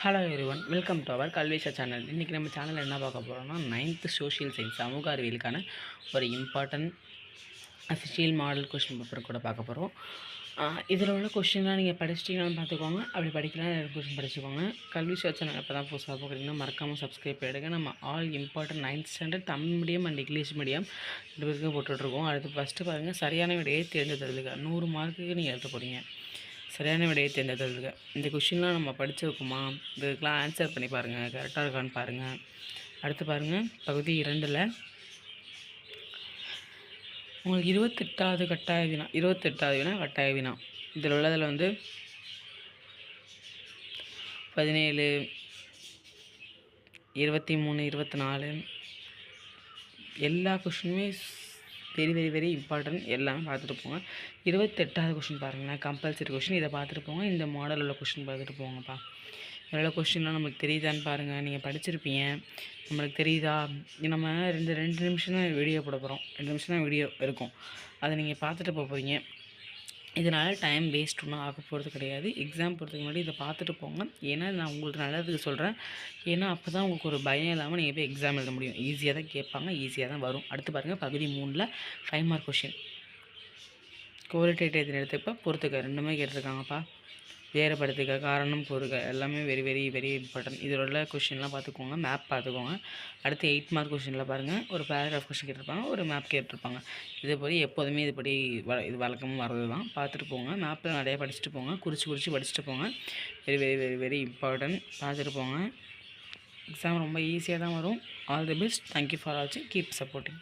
Hello everyone, welcome to our Kalvisha channel. இன்றைக்கி நம்ம சேனலில் என்ன பார்க்க போகிறோம்னா 9th சோஷியல் சயின்ஸ் சமூக அறிவியலுக்கான ஒரு important official model question paper கூட பார்க்க போகிறோம். இதில் உள்ள கொஷின்லாம் நீங்கள் படிச்சிட்டிங்கன்னு பார்த்துக்கோங்க. அப்படி படிக்கலாம் கொஷின் படிச்சுக்கோங்க. கல்விஷா சேனல் இப்போ தான் புதுசாக பார்க்குறீங்கன்னா மறக்காமல் சப்ஸ்கிரைப் பண்ணிடுங்க. நம்ம all important 9th standard Tamil medium and English medium 2 பேருக்கும் போட்டுட்ருக்கோம். அடுத்து ஃபஸ்ட்டு பாருங்கள், சரியான விடையை தேர்ந்தெடுத்ததுக்கு 100 மார்க்குக்கு நீங்கள் எடுத்து போகிறீங்க. சரியான விடையை தேர்ந்தெடுத்ததுக்கு இந்த கொஷின்லாம் நம்ம படிச்சிருக்கோமா, இதுக்கெலாம் ஆன்சர் பண்ணி பாருங்கள், கரெக்டாக இருக்கான்னு பாருங்கள். அடுத்து பாருங்கள், பகுதி 2ல் உங்களுக்கு 28வது கட்டாய வினா, 28வது வினா கட்டாய வினா. இதில் உள்ளதில் 17, 23, 24 எல்லா கொஷினுமே வெரி வெரி வெரி இம்பார்ட்டன்ட். எல்லாமே பார்த்துட்டு போங்க. 28வது கொஷின் பாருங்களேன், கம்பல்சரி கொஷின். இதை பார்த்துட்டு போங்க. இந்த மாடல் உள்ள கொஷின் பார்த்துட்டு போங்கப்பா. இதில் கொஷின்லாம் நம்மளுக்கு தெரியுதான்னு பாருங்கள். நீங்கள் படிச்சிருப்பீங்க, நம்மளுக்கு தெரியுதா? நம்ம ரெண்டு நிமிஷம் தான் வீடியோ போட போகிறோம். 2 நிமிஷம் தான் வீடியோ இருக்கும். அதை நீங்கள் பார்த்துட்டு போகிறீங்க. இதனால் டைம் வேஸ்ட் ஒன்றும் ஆக போகிறது கிடையாது. எக்ஸாம் போகிறதுக்கு முன்னாடி இதை பார்த்துட்டு போங்க. ஏன்னா நான் உங்களுக்கு நல்லதுக்கு சொல்கிறேன். ஏன்னா அப்போ தான் உங்களுக்கு ஒரு பயம் இல்லாமல் நீங்கள் போய் எக்ஸாம் எழுத முடியும். ஈஸியாக தான் கேட்பாங்க, ஈஸியாக தான் வரும். அடுத்து பாருங்கள், பகுதி 3ல் 5 மார்க் கொஷின். குவாலிட்டேட்டிவ் எடுத்துப்போ பொறுத்துக்க 2மே கேட்டிருக்காங்கப்பா. வேறுபடுத்துக்க, காரணம் கூறுக, எல்லாமே வெரி வெரி வெரி இம்பார்ட்டன்ட். இதில் உள்ள கொஷின்லாம் பார்த்துக்கோங்க. மேப் பார்த்துக்கோங்க. அடுத்து 8 மார்க் கொஷினில் பாருங்கள், ஒரு பேராகிராஃப் கொஷின் கேட்டிருப்பாங்க, ஒரு மேப் கேட்டிருப்பாங்க. இதுபடி எப்போதுமே இதுபடி இது வழக்கமாக வர்றது தான். பார்த்துட்டு போங்க. மேப்பில் நிறையா படிச்சுட்டு போங்க. குறித்து படிச்சுட்டு போங்க. Very very very very important. பார்த்துட்டு போங்க. எக்ஸாம் ரொம்ப ஈஸியாக தான் வரும். All the best. Thank you for வாட்சிங். Keep supporting.